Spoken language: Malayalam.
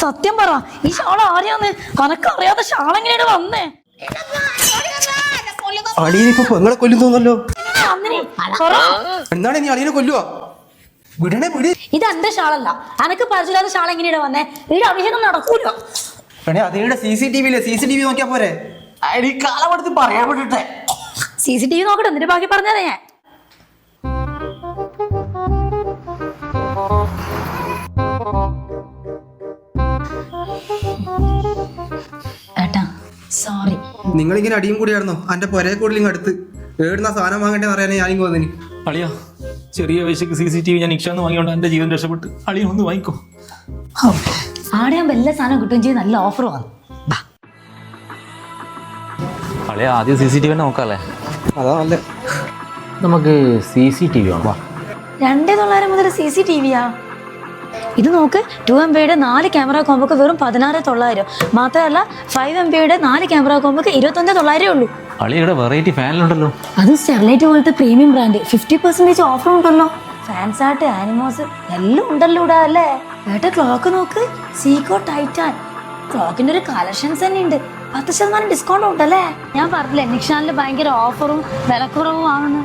സത്യം പറ, ഈ ഷാൾ ആരെയാന്ന് കണക്കറിയാത്ത ഷാൾ എങ്ങനെയാണ് വന്നേ? അളിയനിപ്പോ പെങ്ങളെ കൊല്ലുന്നോന്നല്ലോ. എന്താണ് നീ അളിയനെ കൊല്ലുവാ? വിടണേ വിട്. ഇത് എന്റെ ഷാളല്ല, അനക്ക് പരിചയമില്ലാത്ത ഷാൾ എങ്ങനെയാണ് വന്നേ? ഈ അഭിഷേകം നടക്കൂല. അതേടെ CCTV നോക്കിയാ പോരെ? കാലമെടുത്ത് പറയാൻ വിട്ടെ. CCTV നോക്കട്ടെ, എന്നിട്ട് ബാക്കി പറഞ്ഞതേ ഞാൻ. ഏട്ടാ സോറി. നിങ്ങളിങ്ങനെ അടിയും കൂടിയായിരുന്നോ? എന്റെ പൊരേ കൂടുതലും അടുത്ത് ഏടുന്ന സാധനം വാങ്ങണ്ടേന്ന് അറിയാനേ ഞാനിങ്ങ് വന്നിന്. അളിയാ, ചെറിയ പൈസക്ക് CCTV ഞാൻ ഇക്ഷാന്ന് വാങ്ങിയോണ്ട് എന്റെ ജീവൻ രക്ഷപ്പെട്ട്. അളിയ ഒന്ന് വാങ്ങിക്കോ. ആടെ ഞാൻ വല്ല സാധനം കിട്ടുകയും ചെയ്ത് നല്ല ഓഫർ വന്നു. അളിയ ആദ്യം CCTV നോക്കാല്ലേ? അതാ നല്ല. നമുക്ക് CCTV വേണം. 2,900 മുതൽ CCTV-യാ? ഇത് നോക്ക്, 2 MB 4 ക്യാമറ കോമ്പോക്ക് വെറും 16,900. മാത്രമല്ല 5 MB 4 ക്യാമറ കോമ്പോക്ക് 21,900 ഉള്ളൂ. അളിയുടെ വെറൈറ്റി ഫാനിലുണ്ടല്ലോ. അതും സ്റ്റെർലൈറ്റ് പോലത്തെ പ്രീമിയം ബ്രാൻഡ്. 50% ഓഫർ ഉണ്ടല്ലോ. ഫാൻസ് ആർട്ട്, ആനിമോസ് എല്ലാം ഉണ്ടല്ലോ ഇവിടെ അല്ലേ? ഏട്ടാ ക്ലോക്ക് നോക്ക്, സീക്കോ ടൈറ്റാൻ. ക്ലോക്കിന്റെ ഒരു കളക്ഷൻസ് തന്നെ ഉണ്ട്. 10% ഡിസ്കൗണ്ട് ഉണ്ടല്ലേ? ഞാൻ പറഞ്ഞില്ലേ നിക്ഷാനിൽ ഭയങ്കര ഓഫറും വിലക്കുറവും ആണെന്ന്.